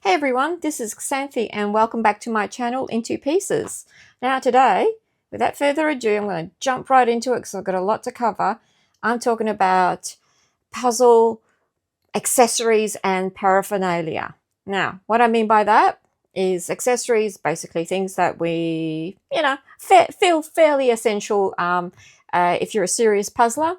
Hey everyone, this is Xanthi and welcome back to my channel In Two Pieces. Now today, without further ado, I'm going to jump right into it because I've got a lot to cover. I'm talking about puzzle accessories and paraphernalia. Now, what I mean by that is accessories, basically things that we, feel fairly essential if you're a serious puzzler.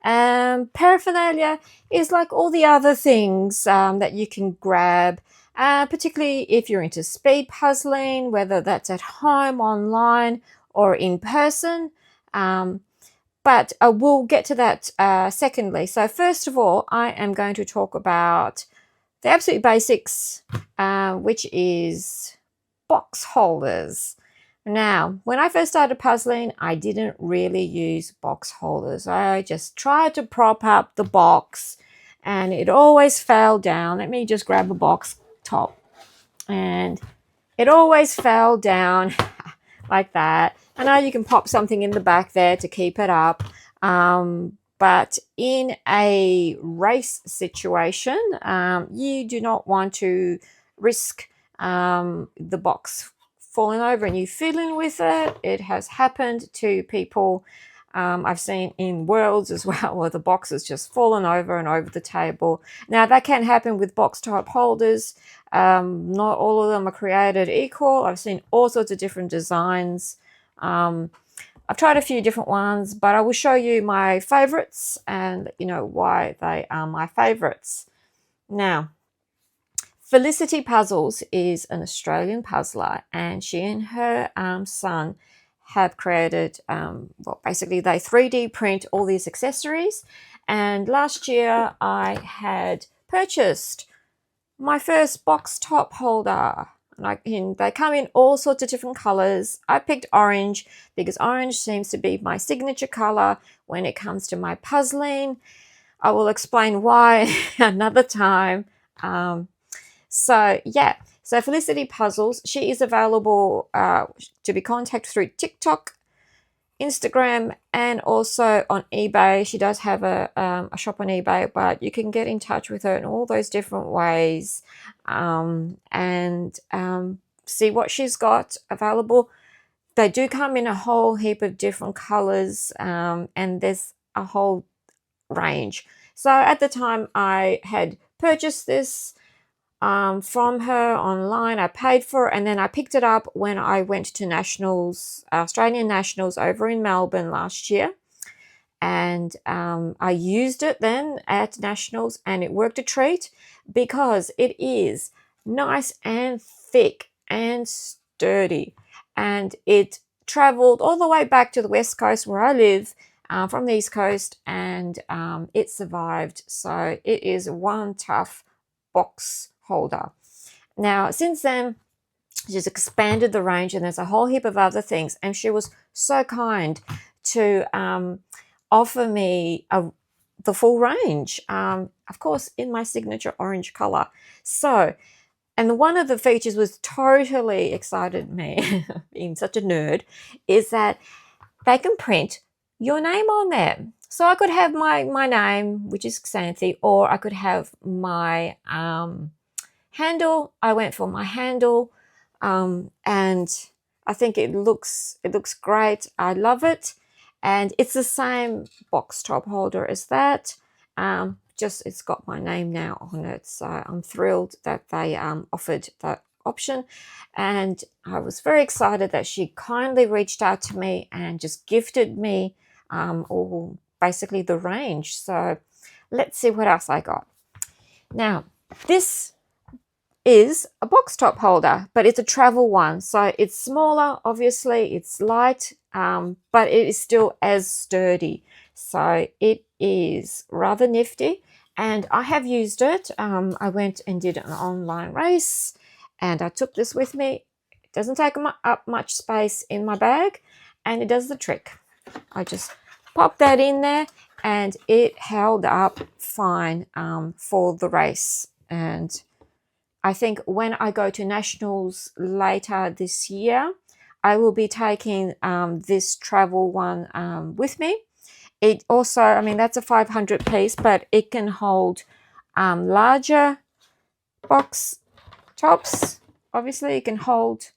Paraphernalia is like all the other things that you can grab, particularly if you're into speed puzzling, whether that's at home, online, or in person. But we'll get to that secondly. So first of all, I am going to talk about the absolute basics, which is box holders. Now, when I first started puzzling, I didn't really use box holders. I just tried to prop up the box and it always fell down. Let me just grab a box top. And it always fell down like that. I know you can pop something in the back there to keep it up. But in a race situation, you do not want to risk the box falling over and you fiddling with it. It has happened to people I've seen in Worlds as well, where the box has just fallen over and over the table. Now, that can happen with box type holders. Not all of them are created equal. I've seen all sorts of different designs. I've tried a few different ones, but I will show you my favorites and why they are my favorites. Now, Felicity Puzzles is an Australian puzzler, and she and her son have created, basically they 3D print all these accessories. And last year I had purchased my first box top holder. They come in all sorts of different colors. I picked orange because orange seems to be my signature color when it comes to my puzzling. I will explain why another time. So Felicity Puzzles, she is available to be contacted through TikTok, Instagram, and also on eBay. She does have a shop on eBay, but you can get in touch with her in all those different ways and see what she's got available. They do come in a whole heap of different colors, and there's a whole range. So at the time I had purchased this from her online. I paid for it and then I picked it up when I went to Nationals, Australian Nationals over in Melbourne last year. And I used it then at Nationals and it worked a treat because it is nice and thick and sturdy. And it traveled all the way back to the West Coast where I live from the East Coast, and it survived. So it is one tough box holder. Now, since then, she's expanded the range and there's a whole heap of other things. And she was so kind to offer me the full range, of course, in my signature orange color. So, and one of the features was totally excited me, being such a nerd, is that they can print your name on there. So I could have my name, which is Xanthi, or I could have my handle. I went for my handle, and I think it looks great. I love it, and it's the same box top holder as that. Just it's got my name now on it, so I'm thrilled that they offered that option, and I was very excited that she kindly reached out to me and just gifted me all basically the range. So let's see what else I got. Now, this is a box top holder, but it's a travel one. So it's smaller, obviously, it's light, but it is still as sturdy. So it is rather nifty, and I have used it. I went and did an online race, and I took this with me. It doesn't take up much space in my bag, and it does the trick. I just pop that in there, and it held up fine for the race. And I think when I go to Nationals later this year, I will be taking this travel one with me. It also, I mean, that's a 500 piece, but it can hold larger box tops. Obviously, you can hold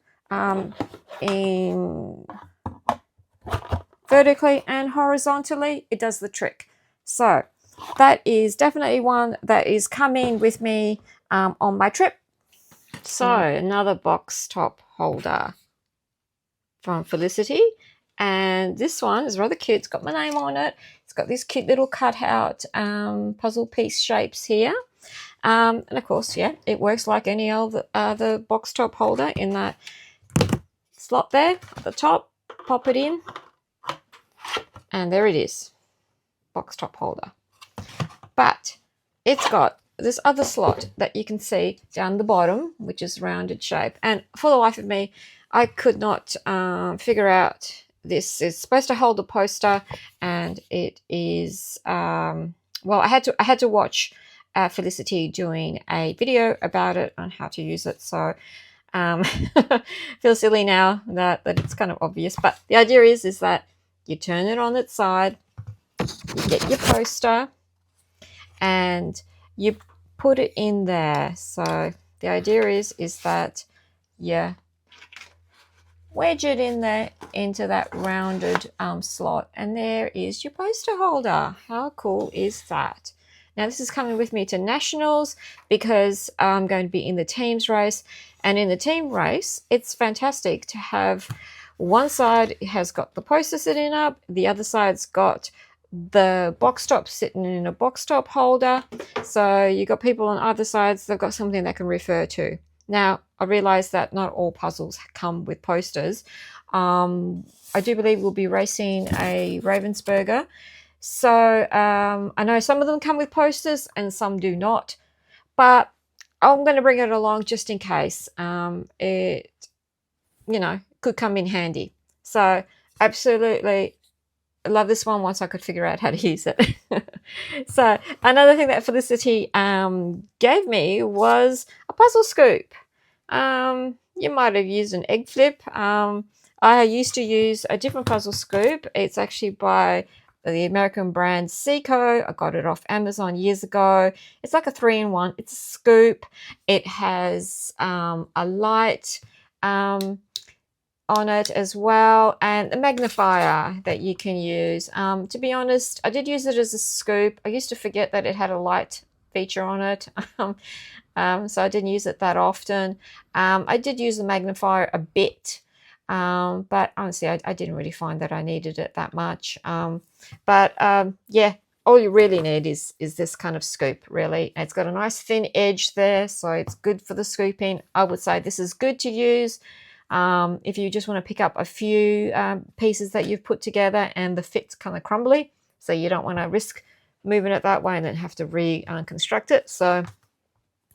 in vertically and horizontally. It does the trick. So that is definitely one that is coming with me on my trip. So another box top holder from Felicity, and this one is rather cute. It's got my name on it. It's got these cute little cutout puzzle piece shapes here, and of course, yeah, it works like any other box top holder in that slot there at the top. Pop it in, and there it is, box top holder. But it's got this other slot that you can see down the bottom, which is rounded shape, and for the life of me, I could not figure out this. Is supposed to hold a poster, and it is well, I had to watch Felicity doing a video about it on how to use it. So feel silly now that it's kind of obvious, but the idea is that you turn it on its side, you get your poster, and you put it in there. So the idea is that you wedge it in there into that rounded slot, and there is your poster holder. How cool is that? Now this is coming with me to nationals because I'm going to be in the teams race, and in the team race it's fantastic to have one side has got the poster sitting up, the other side's got the box top sitting in a box top holder. So you got people on either sides, they've got something they can refer to. Now, I realize that not all puzzles come with posters. I do believe we'll be racing a Ravensburger. So I know some of them come with posters and some do not. But I'm going to bring it along just in case. It, could come in handy. So absolutely I love this one once I could figure out how to use it. So another thing that Felicity gave me was a puzzle scoop. You might have used an egg flip. I used to use a different puzzle scoop. It's actually by the American brand Seco. I got it off Amazon years ago. It's like a 3-in-1. It's a scoop. It has a light on it as well, and a magnifier that you can use. To be honest, I did use it as a scoop. I used to forget that it had a light feature on it, so I didn't use it that often. I did use the magnifier a bit, but honestly I didn't really find that I needed it that much. Yeah, all you really need is this kind of scoop, really. It's got a nice thin edge there, so it's good for the scooping. I would say this is good to use if you just want to pick up a few pieces that you've put together and the fit's kind of crumbly, so you don't want to risk moving it that way and then have to reconstruct it. So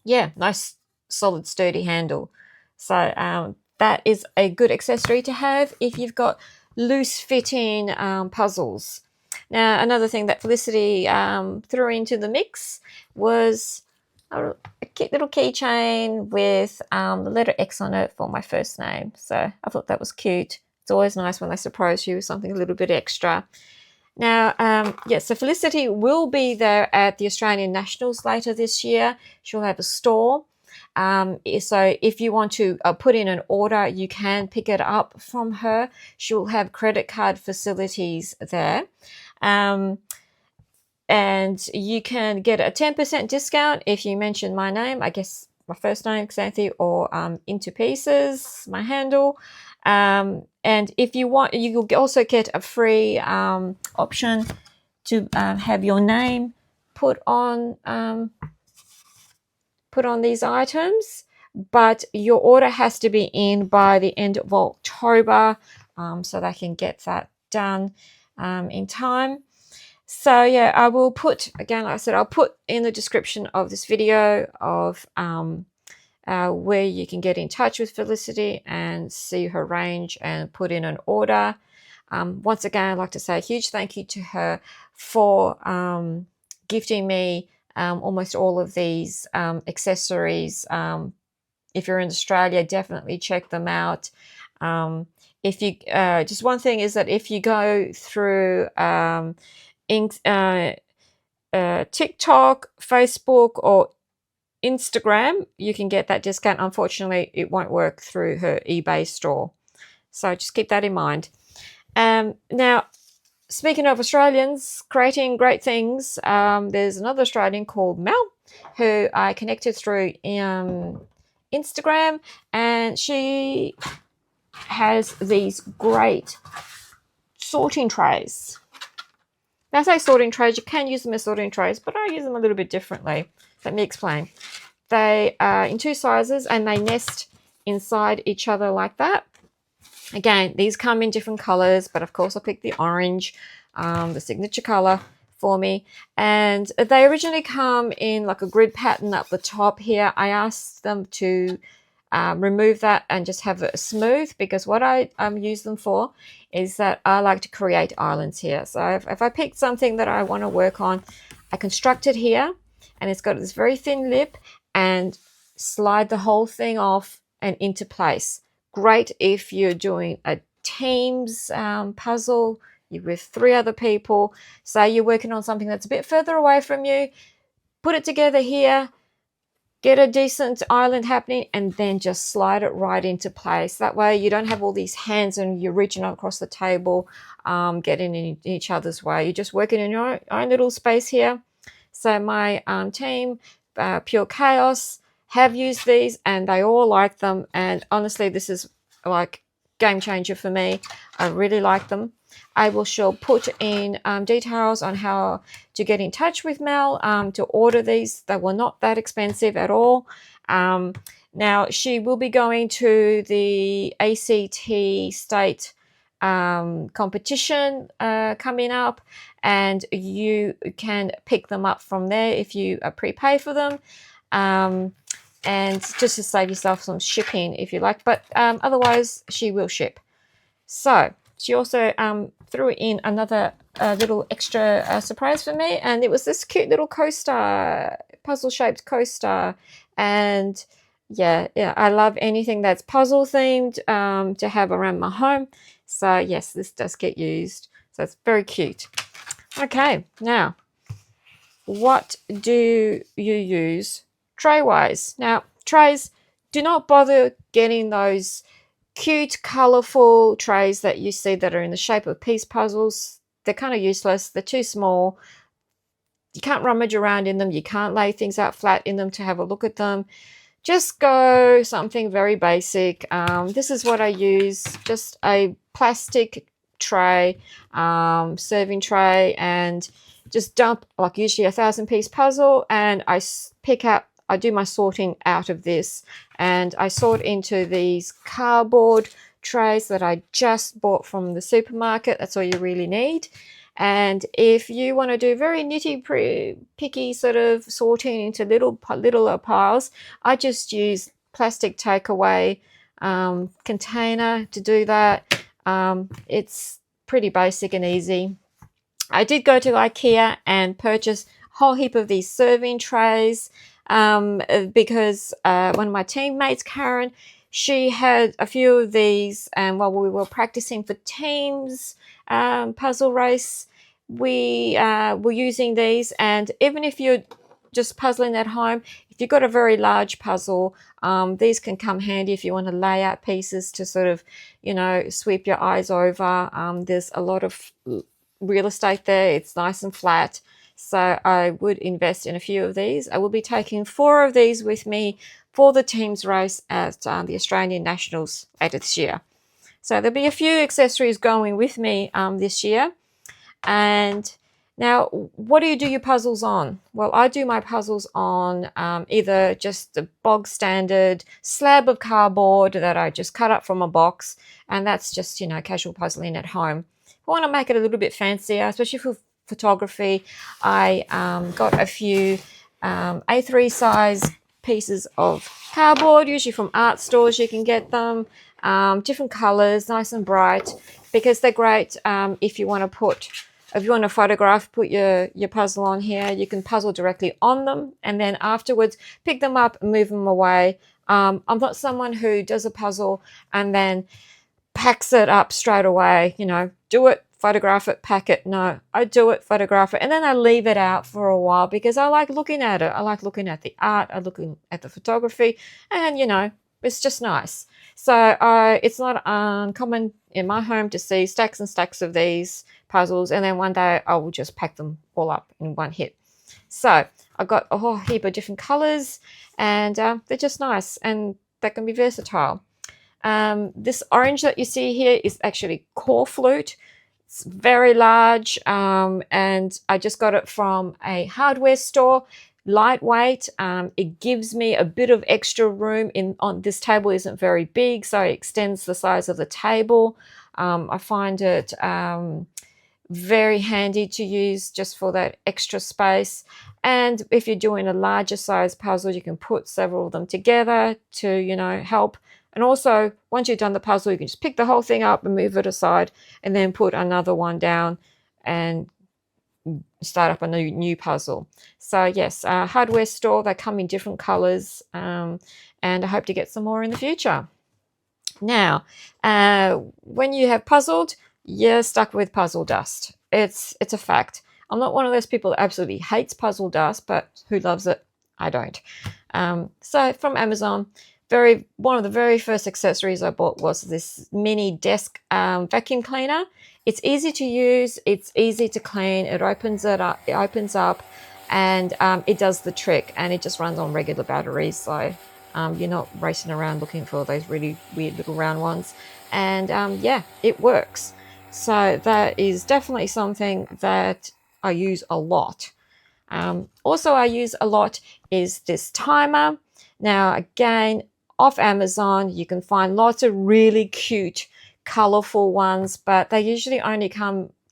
yeah, nice solid sturdy handle. So that is a good accessory to have if you've got loose fitting puzzles. Now another thing that Felicity threw into the mix was a cute little keychain with the letter X on it for my first name. So I thought that was cute. It's always nice when they surprise you with something a little bit extra. Now, yeah, so Felicity will be there at the Australian Nationals later this year. She'll have a store. So if you want to put in an order, you can pick it up from her. She'll have credit card facilities there. And you can get a 10% discount if you mention my name, I guess my first name, Xanthi, or Into Pieces, my handle. And if you want, you will also get a free option to have your name put on these items, but your order has to be in by the end of October, so they can get that done in time. So yeah, I will put, again, like I said, I'll put in the description of this video of where you can get in touch with Felicity and see her range and put in an order. Once again, I'd like to say a huge thank you to her for gifting me almost all of these accessories. If you're in Australia, definitely check them out. If you just one thing is that if you go through TikTok, Facebook, or Instagram, you can get that discount. Unfortunately, it won't work through her eBay store. So just keep that in mind. Now, speaking of Australians creating great things, there's another Australian called Mel who I connected through Instagram, and she has these great sorting trays. Now, I say sorting trays, you can use them as sorting trays, but I use them a little bit differently. Let me explain. They are in 2 sizes and they nest inside each other like that. Again, these come in different colors, but of course I picked the orange, the signature color for me. And they originally come in like a grid pattern up the top here. I asked them to remove that and just have it smooth, because what I use them for is that I like to create islands here. So if I pick something that I want to work on, I construct it here, and it's got this very thin lip, and slide the whole thing off and into place. Great if you're doing a teams puzzle, you're with 3 other people, say you're working on something that's a bit further away from you, put it together here, get a decent island happening, and then just slide it right into place. That way you don't have all these hands and you're reaching across the table, getting in each other's way. You're just working in your own little space here. So my team, Pure Chaos, have used these and they all like them. And honestly, this is like game changer for me. I really like them. I will sure put in details on how to get in touch with Mel to order these. They were not that expensive at all. Now, she will be going to the ACT state competition coming up, and you can pick them up from there if you prepay for them, and just to save yourself some shipping if you like, but otherwise she will ship. So she also threw in another little extra surprise for me, and it was this cute little coaster, puzzle shaped coaster. And yeah, I love anything that's puzzle themed to have around my home. So yes, this does get used. So it's very cute. Okay, now what do you use tray wise? Now, trays, do not bother getting those cute colorful trays that you see that are in the shape of piece puzzles. They're kind of useless. They're too small. You can't rummage around in them. You can't lay things out flat in them to have a look at them. Just go something very basic. This is what I use, just a plastic tray, serving tray, and just dump like usually a 1,000-piece puzzle, and I do my sorting out of this, and I sort into these cardboard trays that I just bought from the supermarket. That's all you really need. And if you want to do very picky sort of sorting into littler piles, I just use plastic takeaway container to do that. It's pretty basic and easy. I did go to IKEA and purchase a whole heap of these serving trays because one of my teammates, Karen, she had a few of these, and while we were practicing for teams puzzle race, we were using these. And even if you're just puzzling at home, if you've got a very large puzzle, these can come handy if you want to lay out pieces to sort of, sweep your eyes over. There's a lot of real estate there. It's nice and flat. So I would invest in a few of these. I will be taking 4 of these with me for the teams race at the Australian Nationals later this year. So there'll be a few accessories going with me this year. And now, what do you do your puzzles on? Well, I do my puzzles on either just the bog standard slab of cardboard that I just cut up from a box, and that's just, casual puzzling at home. If I want to make it a little bit fancier, especially for photography, I got a few A3 size pieces of cardboard, usually from art stores. You can get them different colors, nice and bright, because they're great if you want to photograph, put your puzzle on here. You can puzzle directly on them, and then afterwards pick them up and move them away. I'm not someone who does a puzzle and then packs it up straight away. Do it photograph it, pack it. No, I do it, photograph it, and then I leave it out for a while because I like looking at it. I like looking at the art, I looking at the photography, and it's just nice. So it's not uncommon in my home to see stacks and stacks of these puzzles, and then one day I will just pack them all up in one hit. So I've got a whole heap of different colors, and they're just nice, and they can be versatile. This orange that you see here is actually core flute. It's very large, and I just got it from a hardware store. Lightweight. It gives me a bit of extra room on this table. Isn't very big, so it extends the size of the table. I find it very handy to use just for that extra space. And if you're doing a larger size puzzle, you can put several of them together to help. And also, once you've done the puzzle, you can just pick the whole thing up and move it aside, and then put another one down and start up a new puzzle. So yes, hardware store. They come in different colors, and I hope to get some more in the future. Now, when you have puzzled, you're stuck with puzzle dust. It's a fact. I'm not one of those people that absolutely hates puzzle dust, but who loves it? I don't. So from Amazon, one of the very first accessories I bought was this mini desk vacuum cleaner. It's easy to use. It's easy to clean. It opens up. And it does the trick. And it just runs on regular batteries. So you're not racing around looking for those really weird little round ones. And yeah, it works. So that is definitely something that I use a lot. Also, I use a lot is this timer. Now, again, off Amazon, you can find lots of really cute, colorful ones, but they usually only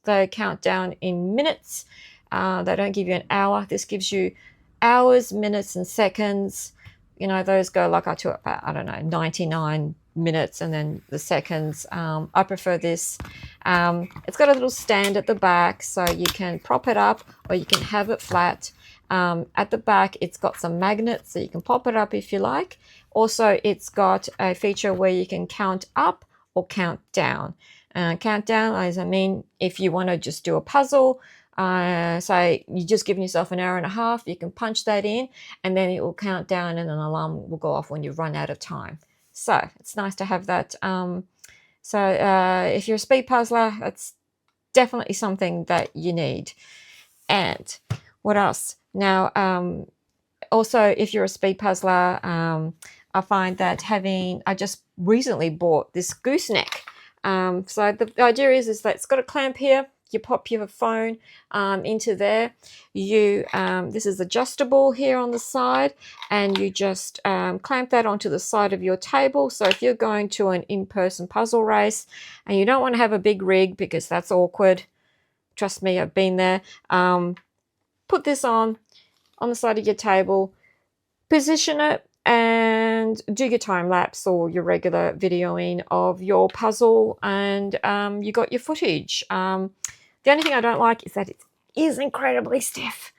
they count down in minutes. They don't give you an hour. This gives you hours, minutes, and seconds. Those go like to about, I don't know, 99 minutes, and then the seconds. I prefer this. It's got a little stand at the back, so you can prop it up or you can have it flat. At the back, it's got some magnets, so you can pop it up if you like. Also, it's got a feature where you can count up or count down. Count down, as I mean, if you want to just do a puzzle, say you're just giving yourself an hour and a half, you can punch that in, and then it will count down, and an alarm will go off when you run out of time. So it's nice to have that. If you're a speed puzzler, it's definitely something that you need. And what else? Now, also, if you're a speed puzzler, I find that I just recently bought this gooseneck. So the idea is that it's got a clamp here. You pop your phone into there. This is adjustable here on the side, and you just clamp that onto the side of your table. So if you're going to an in-person puzzle race and you don't want to have a big rig because that's awkward, trust me, I've been there. Put this on the side of your table, position it, and do your time lapse or your regular videoing of your puzzle, and you got your footage. The only thing I don't like is that it is incredibly stiff,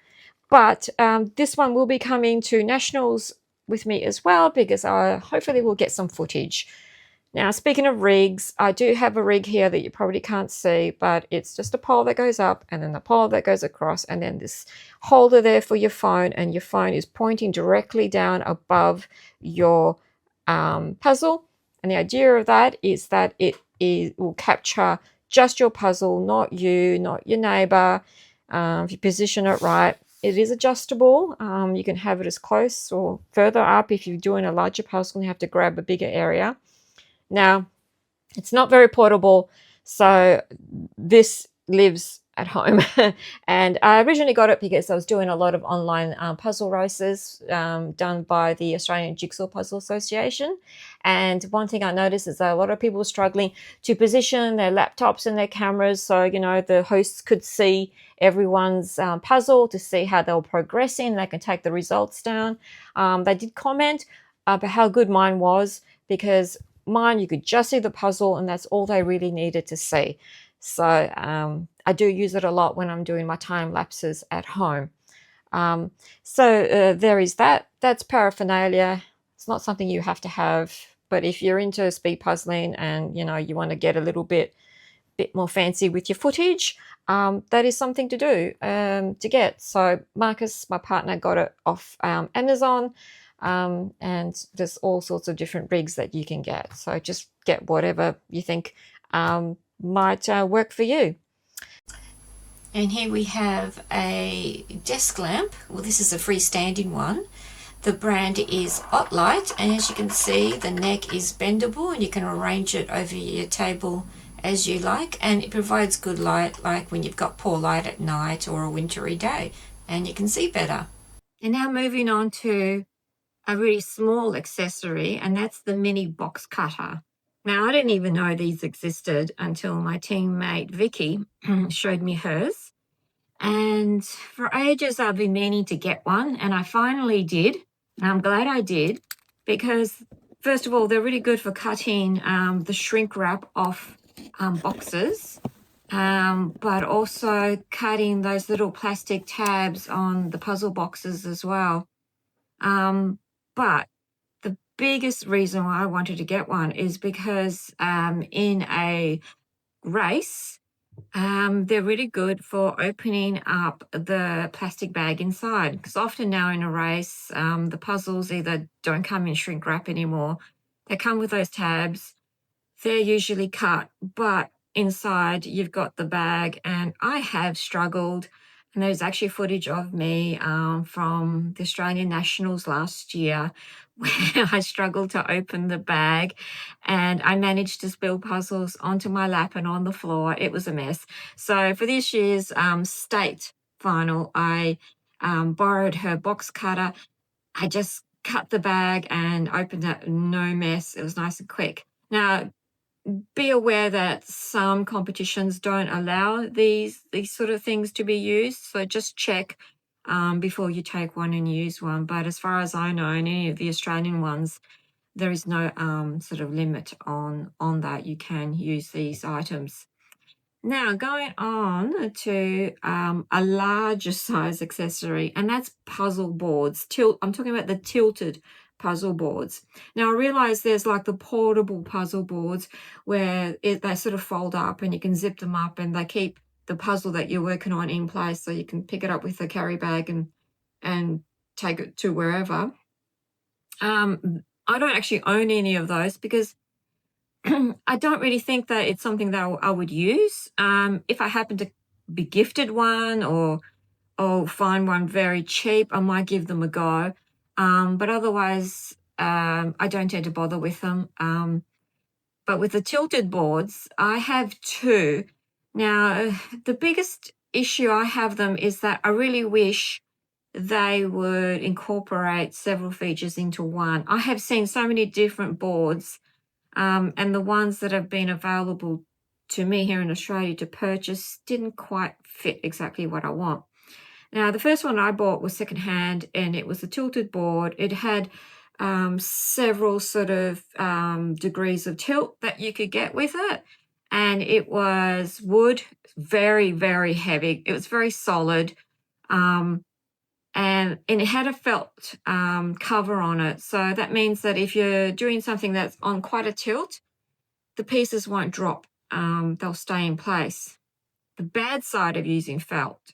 but this one will be coming to Nationals with me as well, because I hopefully will get some footage. Now, speaking of rigs, I do have a rig here that you probably can't see, but it's just a pole that goes up and then the pole that goes across, and then this holder there for your phone, and your phone is pointing directly down above your puzzle. And the idea of that is that it will capture just your puzzle, not you, not your neighbor. If you position it right, it is adjustable. You can have it as close or further up if you're doing a larger puzzle and you have to grab a bigger area. Now, it's not very portable, so this lives at home. And I originally got it because I was doing a lot of online puzzle races done by the Australian Jigsaw Puzzle Association. And one thing I noticed is that a lot of people were struggling to position their laptops and their cameras so, the hosts could see everyone's puzzle to see how they were progressing. They can take the results down. They did comment about how good mine was, because mine, you could just see the puzzle and that's all they really needed to see. So I do use it a lot when I'm doing my time lapses at home. There is that. That's Paraphernalia. It's not something you have to have, but if you're into speed puzzling and you want to get a little bit bit more fancy with your footage, that is something to do, to get. So Marcus, my partner, got it off Amazon, and there's all sorts of different rigs that you can get. So just get whatever you think might work for you. And here we have a desk lamp. Well, this is a freestanding one. The brand is Otlight, and as you can see, the neck is bendable and you can arrange it over your table as you like, and it provides good light, like when you've got poor light at night or a wintry day, and you can see better. And now moving on to a really small accessory, and that's the mini box cutter. Now, I didn't even know these existed until my teammate Vicky showed me hers. And for ages, I've been meaning to get one, and I finally did. And I'm glad I did, because first of all, they're really good for cutting the shrink wrap off boxes, but also cutting those little plastic tabs on the puzzle boxes as well. But the biggest reason why I wanted to get one is because in a race, they're really good for opening up the plastic bag inside, because often now in a race, the puzzles either don't come in shrink wrap anymore. They come with those tabs. They're usually cut, but inside you've got the bag, and I have struggled. And there's actually footage of me from the Australian Nationals last year where I struggled to open the bag and I managed to spill puzzles onto my lap and on the floor. It was a mess. So for this year's state final, I borrowed her box cutter. I just cut the bag and opened it, no mess. It was nice and quick. Now, be aware that some competitions don't allow these sort of things to be used, so just check before you take one and use one. But as far as I know, in any of the Australian ones, there is no sort of limit on that. You can use these items. Now, going on to a larger size accessory, and that's puzzle boards. I'm talking about the tilted puzzle boards. Now, I realize there's like the portable puzzle boards where they sort of fold up and you can zip them up and they keep the puzzle that you're working on in place, so you can pick it up with a carry bag and take it to wherever. I don't actually own any of those because I don't really think that it's something that I would use. If I happen to be gifted one or find one very cheap, I might give them a go. But otherwise, I don't tend to bother with them. But with the tilted boards, I have two. Now, the biggest issue I have them is that I really wish they would incorporate several features into one. I have seen so many different boards, and the ones that have been available to me here in Australia to purchase didn't quite fit exactly what I want. Now, the first one I bought was secondhand, and it was a tilted board. It had several sort of degrees of tilt that you could get with it, and it was wood, very, very heavy. It was very solid, and it had a felt cover on it. So that means that if you're doing something that's on quite a tilt, the pieces won't drop. They'll stay in place. The bad side of using felt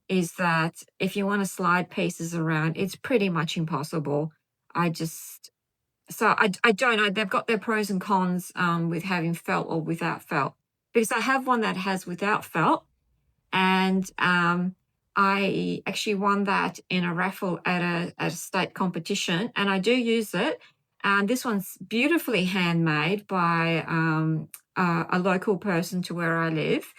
is that if you want to slide pieces around, it's pretty much impossible. I don't know. They've got their pros and cons with having felt or without felt. Because I have one that has without felt, and I actually won that in a raffle at a state competition, and I do use it. This one's beautifully handmade by a local person to where I live,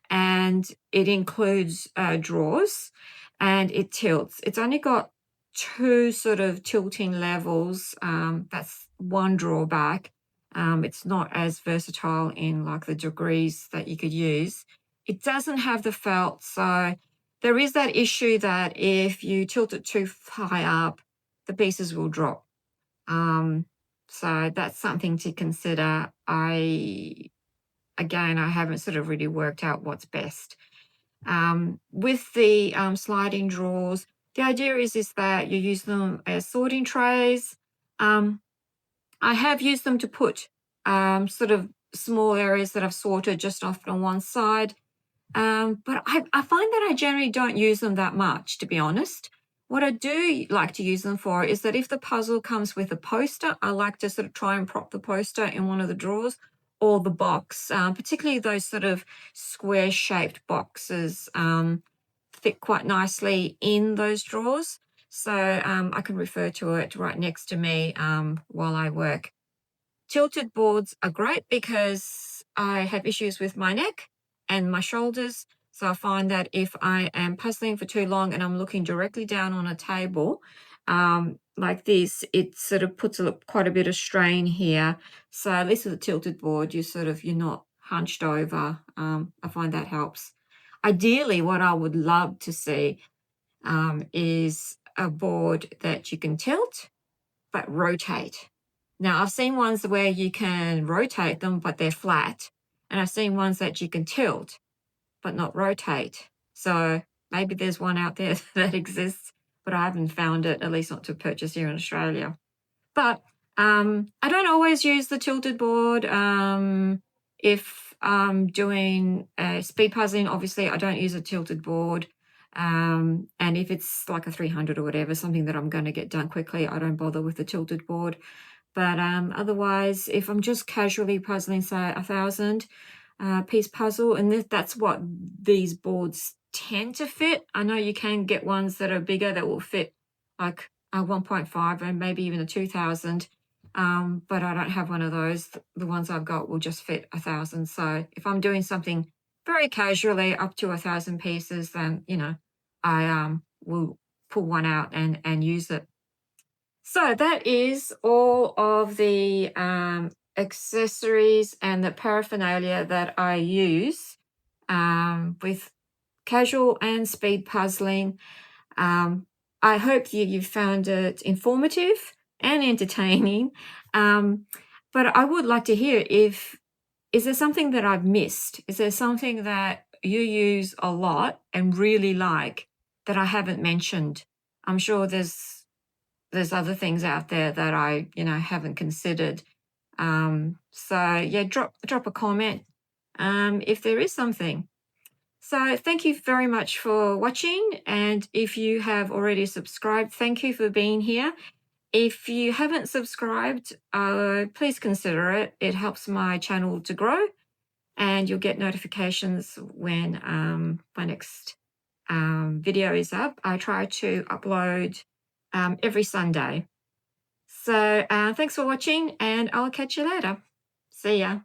and it includes drawers, and it tilts. It's only got two sort of tilting levels. That's one drawback. It's not as versatile in like the degrees that you could use. It doesn't have the felt, so there is that issue that if you tilt it too high up, the pieces will drop. So that's something to consider. I haven't sort of really worked out what's best. With the sliding drawers, the idea is that you use them as sorting trays. I have used them to put sort of small areas that I've sorted just off on one side. But I find that I generally don't use them that much, to be honest. What I do like to use them for is that if the puzzle comes with a poster, I like to sort of try and prop the poster in one of the drawers or the box, particularly those sort of square-shaped boxes fit quite nicely in those drawers. So I can refer to it right next to me while I work. Tilted boards are great because I have issues with my neck and my shoulders. So I find that if I am puzzling for too long and I'm looking directly down on a table like this, it sort of puts quite a bit of strain here. So at least with a tilted board, you're not hunched over. I find that helps. Ideally, what I would love to see is a board that you can tilt but rotate. Now, I've seen ones where you can rotate them, but they're flat. And I've seen ones that you can tilt, but not rotate. So maybe there's one out there that exists, but I haven't found it, at least not to purchase here in Australia. But I don't always use the tilted board. If I'm doing speed puzzling, obviously I don't use a tilted board. And if it's like a 300 or whatever, something that I'm going to get done quickly, I don't bother with the tilted board. But otherwise, if I'm just casually puzzling, say 1,000 piece puzzle, and that's what these boards tend to fit. I know you can get ones that are bigger that will fit like a 1.5 and maybe even a 2,000. But I don't have one of those. The ones I've got will just fit 1,000. So if I'm doing something very casually up to 1,000 pieces, then, I will pull one out and use it. So that is all of the accessories and the paraphernalia that I use with casual and speed puzzling. I hope you found it informative and entertaining. But I would like to hear is there something that I've missed? Is there something that you use a lot and really like that I haven't mentioned? I'm sure there's other things out there that I, haven't considered. So yeah, drop a comment if there is something. So thank you very much for watching. And if you have already subscribed, thank you for being here. If you haven't subscribed, please consider it. It helps my channel to grow, and you'll get notifications when my next video is up. I try to upload every Sunday. So thanks for watching, and I'll catch you later. See ya.